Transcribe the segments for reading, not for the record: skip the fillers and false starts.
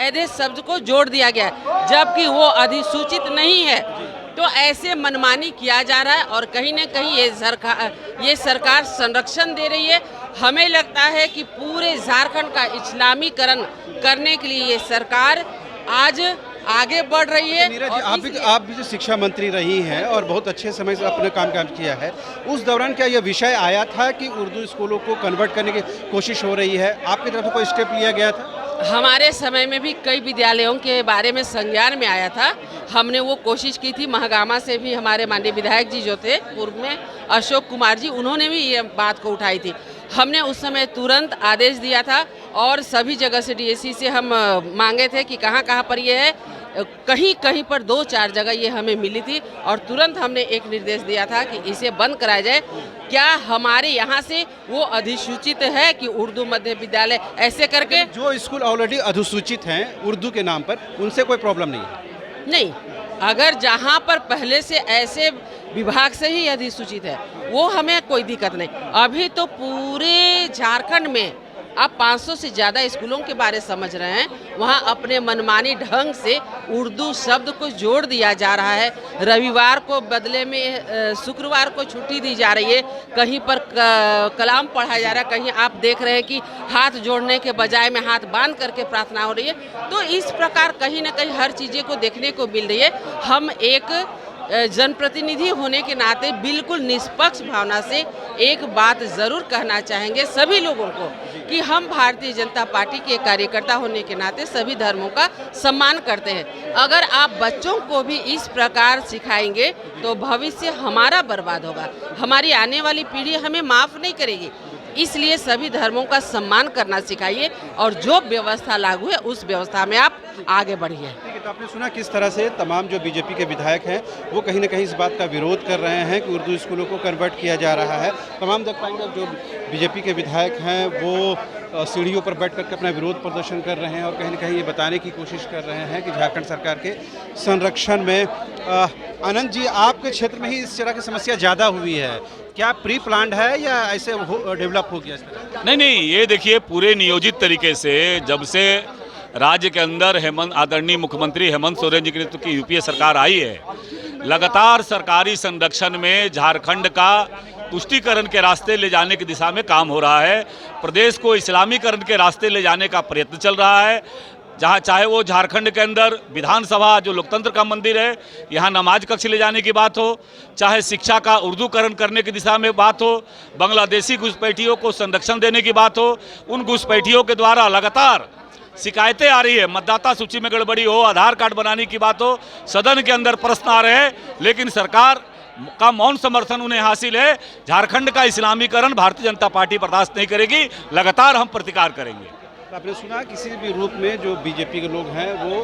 अवैध शब्द को जोड़ दिया गया है, जबकि वो अधिसूचित नहीं है। तो ऐसे मनमानी किया जा रहा है और कहीं न कहीं ये सरकार संरक्षण दे रही है। हमें लगता है कि पूरे झारखंड का इस्लामीकरण करने के लिए ये सरकार आज आगे बढ़ रही है। मीरा जी, आप भी जो शिक्षा मंत्री रही हैं और बहुत अच्छे समय से अपने काम किया है, उस दौरान क्या यह विषय आया था कि उर्दू स्कूलों को कन्वर्ट करने की कोशिश हो रही है? आपकी तरफ से कोई स्टेप लिया गया था? हमारे समय में भी कई विद्यालयों के बारे में संज्ञान में आया था। हमने वो कोशिश की थी। महागामा से भी हमारे माननीय विधायक जी जो थे पूर्व में, अशोक कुमार जी, उन्होंने भी ये बात को उठाई थी। हमने उस समय तुरंत आदेश दिया था और सभी जगह से डीएससी से हम मांगे थे कि कहाँ कहाँ पर ये है। कहीं कहीं पर 2-4 जगह ये हमें मिली थी और तुरंत हमने एक निर्देश दिया था कि इसे बंद कराया जाए। क्या हमारे यहाँ से वो अधिसूचित है कि उर्दू मध्य विद्यालय ऐसे करके? जो स्कूल ऑलरेडी अधिसूचित हैं उर्दू के नाम पर, उनसे कोई प्रॉब्लम नहीं है? नहीं, अगर जहाँ पर पहले से ऐसे विभाग से ही अधिसूचित है वो हमें कोई दिक्कत नहीं। अभी तो पूरे झारखंड में आप 500 से ज़्यादा स्कूलों के बारे समझ रहे हैं, वहाँ अपने मनमानी ढंग से उर्दू शब्द को जोड़ दिया जा रहा है। रविवार को बदले में शुक्रवार को छुट्टी दी जा रही है, कहीं पर कलाम पढ़ाया जा रहा है, कहीं आप देख रहे हैं कि हाथ जोड़ने के बजाय में हाथ बांध करके प्रार्थना हो रही है। तो इस प्रकार कहीं ना कहीं हर चीज़ें को देखने को मिल रही है। हम एक जनप्रतिनिधि होने के नाते बिल्कुल निष्पक्ष भावना से एक बात ज़रूर कहना चाहेंगे सभी लोगों को कि हम भारतीय जनता पार्टी के कार्यकर्ता होने के नाते सभी धर्मों का सम्मान करते हैं। अगर आप बच्चों को भी इस प्रकार सिखाएंगे तो भविष्य हमारा बर्बाद होगा, हमारी आने वाली पीढ़ी हमें माफ़ नहीं करेगी। इसलिए सभी धर्मों का सम्मान करना सिखाइए और जो व्यवस्था लागू है उस व्यवस्था में आप आगे बढ़िए। ठीक है, तो आपने सुना किस तरह से तमाम जो बीजेपी के विधायक हैं वो कहीं ना कहीं इस बात का विरोध कर रहे हैं कि उर्दू स्कूलों को कन्वर्ट किया जा रहा है। तमाम देख पाएंगे जो बीजेपी के विधायक हैं वो सीढ़ियों पर बैठ करके अपना विरोध प्रदर्शन कर रहे हैं और कहीं ना कहीं ये बताने की कोशिश कर रहे हैं कि झारखंड सरकार के संरक्षण में। आनंद जी, आपके क्षेत्र में ही इस तरह की समस्या ज़्यादा हुई है, क्या प्री प्लान्ड है या ऐसे डेवलप हो गया? नहीं, ये देखिए पूरे नियोजित तरीके से जब से राज्य के अंदर आदरणीय मुख्यमंत्री हेमंत सोरेन जी के नेतृत्व की यूपीए सरकार आई है, लगातार सरकारी संरक्षण में झारखंड का तुष्टीकरण के रास्ते ले जाने की दिशा में काम हो रहा है। प्रदेश को इस्लामीकरण के रास्ते ले जाने का प्रयत्न चल रहा है। जहाँ चाहे वो झारखंड के अंदर विधानसभा जो लोकतंत्र का मंदिर है, यहाँ नमाज कक्ष ले जाने की बात हो, चाहे शिक्षा का उर्दूकरण करने की दिशा में बात हो, बांग्लादेशी घुसपैठियों को संरक्षण देने की बात हो, उन घुसपैठियों के द्वारा लगातार शिकायतें आ रही है, मतदाता सूची में गड़बड़ी हो, आधार कार्ड बनाने की बात हो, सदन के अंदर प्रश्न आ रहे हैं, लेकिन सरकार का मौन समर्थन उन्हें हासिल है। झारखंड का इस्लामीकरण भारतीय जनता पार्टी बर्दाश्त नहीं करेगी, लगातार हम प्रतिकार करेंगे। आपने सुना किसी भी रूप में जो बीजेपी के लोग हैं वो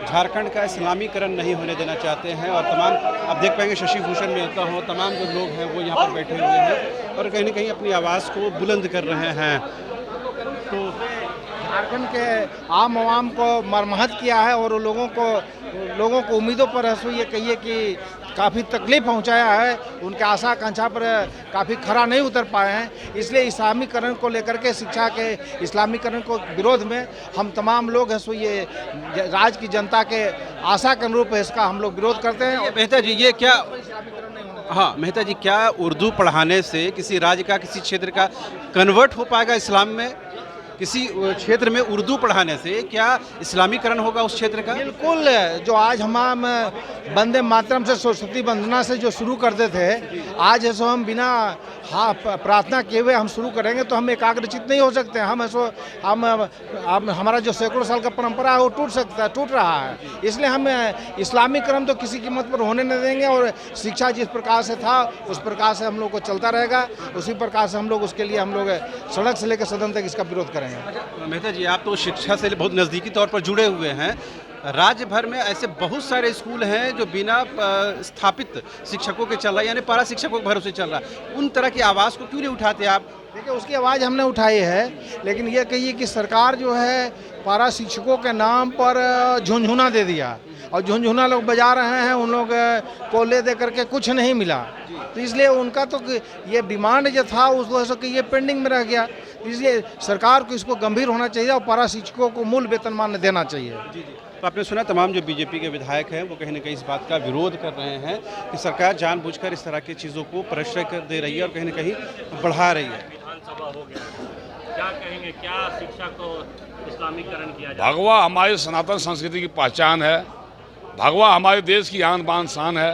झारखंड का इस्लामीकरण नहीं होने देना चाहते हैं और तमाम आप देख पाएंगे शशि भूषण मेहता हो, तमाम जो लोग हैं वो यहाँ पर बैठे हुए हैं और कहीं ना कहीं अपनी आवाज़ को बुलंद कर रहे हैं। तो झारखंड के आवाम को मरम्मत किया है और लोगों को उम्मीदों पर ये कहिए कि काफ़ी तकलीफ पहुंचाया है, उनके आशा आकांक्षा पर काफ़ी खरा नहीं उतर पाए हैं। इसलिए इस्लामीकरण को लेकर के, शिक्षा के इस्लामीकरण को विरोध में हम तमाम लोग हैं सो ये राज्य की जनता के आशा के अनुरूप है, इसका हम लोग विरोध करते हैं। मेहता जी, ये क्या हाँ मेहता जी, क्या उर्दू पढ़ाने से किसी राज्य का, किसी क्षेत्र का कन्वर्ट हो पाएगा इस्लाम में? किसी क्षेत्र में उर्दू पढ़ाने से क्या इस्लामीकरण होगा उस क्षेत्र का? बिल्कुल। जो आज हम वंदे मातरम से, सरस्वती वंदना से जो शुरू करते थे, आज ऐसो हम बिना प्रार्थना किए हुए हम शुरू करेंगे तो हम एकाग्रचित नहीं हो सकते। हम हमारा जो सैकड़ों साल का परंपरा है वो टूट रहा है। इसलिए हम इस्लामीकरण तो किसी कीमत पर होने नहीं देंगे और शिक्षा जिस प्रकार से था उस प्रकार से हम लोग को चलता रहेगा। उसी प्रकार से हम लोग उसके लिए हम लोग सड़क से लेकर सदन तक इसका विरोध करेंगे। मेहता जी, आप तो शिक्षा से बहुत नज़दीकी तौर पर जुड़े हुए हैं। राज्य भर में ऐसे बहुत सारे स्कूल हैं जो बिना स्थापित शिक्षकों के चल रहा है, यानी पारा शिक्षकों के भरोसे चल रहा है। उन तरह की आवाज़ को क्यों नहीं उठाते आप? देखिए, उसकी आवाज़ हमने उठाई है, लेकिन ये कहिए कि सरकार जो है पारा शिक्षकों के नाम पर झुनझुना दे दिया और झुनझुना लोग बजा रहे हैं, उन लोग को ले दे करके कुछ नहीं मिला। तो इसलिए उनका तो ये डिमांड जो था उस वजह से कि ये पेंडिंग में रह गया। इसलिए सरकार को इसको गंभीर होना चाहिए और पारा शिक्षकों को मूल वेतनमान देना चाहिए। तो आपने सुना तमाम जो बीजेपी के विधायक हैं वो कहीं ना कहीं इस बात का विरोध कर रहे हैं कि सरकार जानबूझकर इस तरह की चीज़ों को प्रश्रय कर दे रही है और कहीं ना कहीं बढ़ा रही है। विधानसभा हो गया, क्या कहेंगे, क्या शिक्षा को इस्लामीकरण किया जाए? भगवा हमारी सनातन संस्कृति की पहचान है, भगवा हमारे देश की आन बान शान है,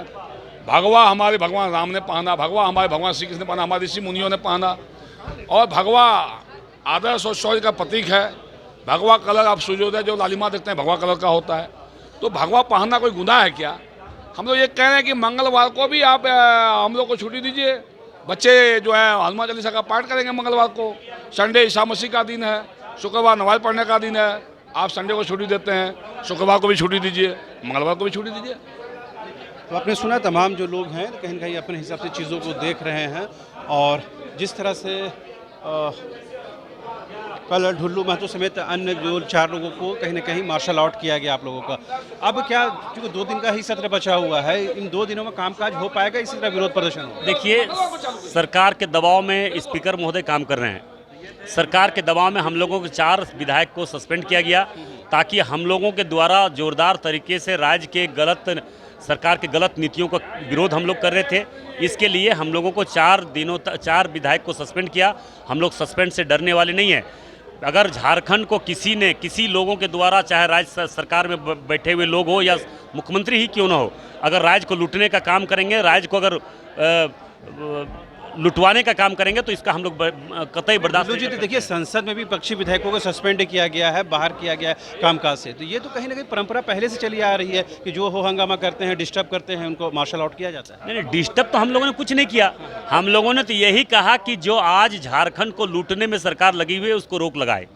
भगवा हमारे भगवान राम ने पहना, भगवा हमारे भगवान श्री कृष्ण ने पहना, हमारे ऋषि मुनियों ने पहना, और भगवा आदर्श और शौर्य का प्रतीक है। भगवा कलर आप सूर्योदय जो लालिमा देखते हैं भगवा कलर का होता है, तो भगवा पहनना कोई गुनाह है क्या? हम लोग ये कह रहे हैं कि मंगलवार को भी आप हम लोग को छुट्टी दीजिए। बच्चे जो है हनुमान चालीसा का पाठ करेंगे मंगलवार को, संडे ईसा मसीह का दिन है, शुक्रवार नमाज पढ़ने का दिन है, आप संडे को छुट्टी देते हैं, शुक्रवार को भी छुट्टी दीजिए, मंगलवार को भी छुट्टी दीजिए। तो आपने सुना तमाम जो लोग हैं कहीं ना कहीं अपने हिसाब से चीज़ों को देख रहे हैं और जिस तरह से कल ढुल्लू महतो समेत अन्य जो 4 लोगों को कहीं ना कहीं मार्शल आउट किया गया आप लोगों का। अब क्या क्योंकि 2 दिन का ही सत्र बचा हुआ है, इन 2 दिनों में कामकाज हो पाएगा, इसी तरह विरोध प्रदर्शन होगा? देखिए, सरकार के दबाव में स्पीकर महोदय काम कर रहे हैं। सरकार के दबाव में हम लोगों के 4 विधायक को सस्पेंड किया गया ताकि हम लोगों के द्वारा जोरदार तरीके से राज्य के सरकार के गलत नीतियों का विरोध हम लोग कर रहे थे। इसके लिए हम लोगों को 4 विधायक को सस्पेंड किया। हम लोग सस्पेंड से डरने वाले नहीं हैं। अगर झारखंड को किसी लोगों के द्वारा, चाहे राज्य सरकार में बैठे हुए लोग हो या मुख्यमंत्री ही क्यों ना हो, अगर राज्य को लूटने का काम करेंगे, राज्य को अगर लुटवाने का काम करेंगे तो इसका हम लोग कतई बर्दाश्त नहीं जी, तो देखिए संसद में भी विपक्षी विधायकों को सस्पेंड किया गया है, बाहर किया गया है कामकाज से। तो ये तो कहीं ना कहीं परंपरा पहले से चली आ रही है कि जो हो हंगामा करते हैं, डिस्टर्ब करते हैं, उनको मार्शल आउट किया जाता है। नहीं, डिस्टर्ब तो हम लोगों ने कुछ नहीं किया। हम लोगों ने तो यही कहा कि जो आज झारखंड को लूटने में सरकार लगी हुई है उसको रोक लगाए।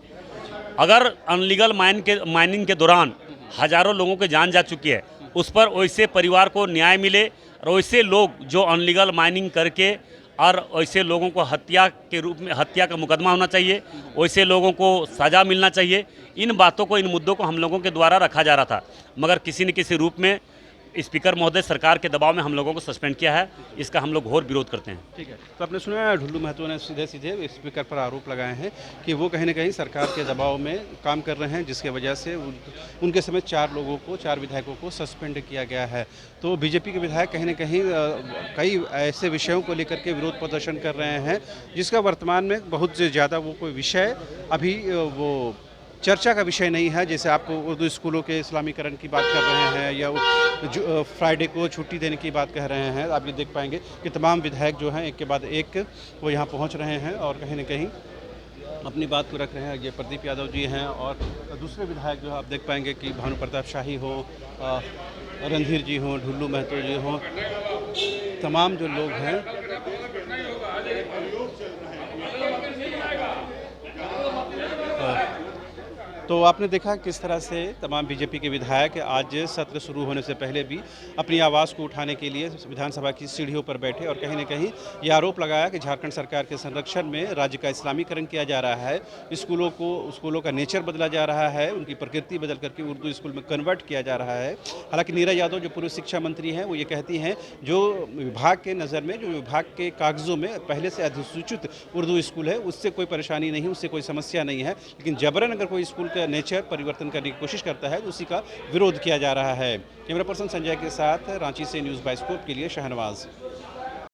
अगर अनलीगल माइनिंग के दौरान हजारों लोगों की जान जा चुकी है, उस पर वैसे परिवार को न्याय मिले और वैसे लोग जो अनलीगल माइनिंग करके और वैसे लोगों को हत्या के रूप में हत्या का मुकदमा होना चाहिए, वैसे लोगों को सज़ा मिलना चाहिए। इन बातों को, इन मुद्दों को हम लोगों के द्वारा रखा जा रहा था, मगर किसी न किसी रूप में स्पीकर महोदय सरकार के दबाव में हम लोगों को सस्पेंड किया है। इसका हम लोग घोर विरोध करते हैं। ठीक है, तो आपने सुना ढुल्लू महतो ने सीधे स्पीकर पर आरोप लगाए हैं कि वो कहीं ना कहीं सरकार के दबाव में काम कर रहे हैं, जिसके वजह से उनके समेत 4 विधायकों को सस्पेंड किया गया है। तो बीजेपी के विधायक कहीं ना कहीं कई ऐसे विषयों को लेकर के विरोध प्रदर्शन कर रहे हैं जिसका वर्तमान में बहुत ज़्यादा वो कोई विषय अभी वो चर्चा का विषय नहीं है। जैसे आपको उर्दू स्कूलों के इस्लामीकरण की बात कर रहे हैं या फ्राइडे को छुट्टी देने की बात कह रहे हैं। आप ये देख पाएंगे कि तमाम विधायक जो हैं एक के बाद एक वो यहाँ पहुँच रहे हैं और कहीं ना कहीं अपनी बात को रख रहे हैं। ये प्रदीप यादव जी हैं और दूसरे विधायक जो आप देख पाएंगे कि भानु प्रताप शाही हो, रणधीर जी हों, ढुल्लू महतो जी हों, तमाम जो लोग हैं तो आपने देखा किस तरह से तमाम बीजेपी के विधायक आज सत्र शुरू होने से पहले भी अपनी आवाज़ को उठाने के लिए विधानसभा की सीढ़ियों पर बैठे और कहीं न कहीं ये आरोप लगाया कि झारखंड सरकार के संरक्षण में राज्य का इस्लामीकरण किया जा रहा है, स्कूलों का नेचर बदला जा रहा है, उनकी प्रकृति बदल करके उर्दू स्कूल में कन्वर्ट किया जा रहा है। हालांकि नीरज यादव जो पूर्व शिक्षा मंत्री हैं वो ये कहती हैं जो विभाग के नज़र में, जो विभाग के कागज़ों में पहले से अधिसूचित उर्दू स्कूल है उससे कोई परेशानी नहीं, उससे कोई समस्या नहीं है, लेकिन जबरन अगर कोई स्कूल नेचर परिवर्तन करने की कोशिश करता है तो उसी का विरोध किया जा रहा है। कैमरा पर्सन संजय के साथ रांची से न्यूज़ बाइस्कोप के लिए शहनवाज।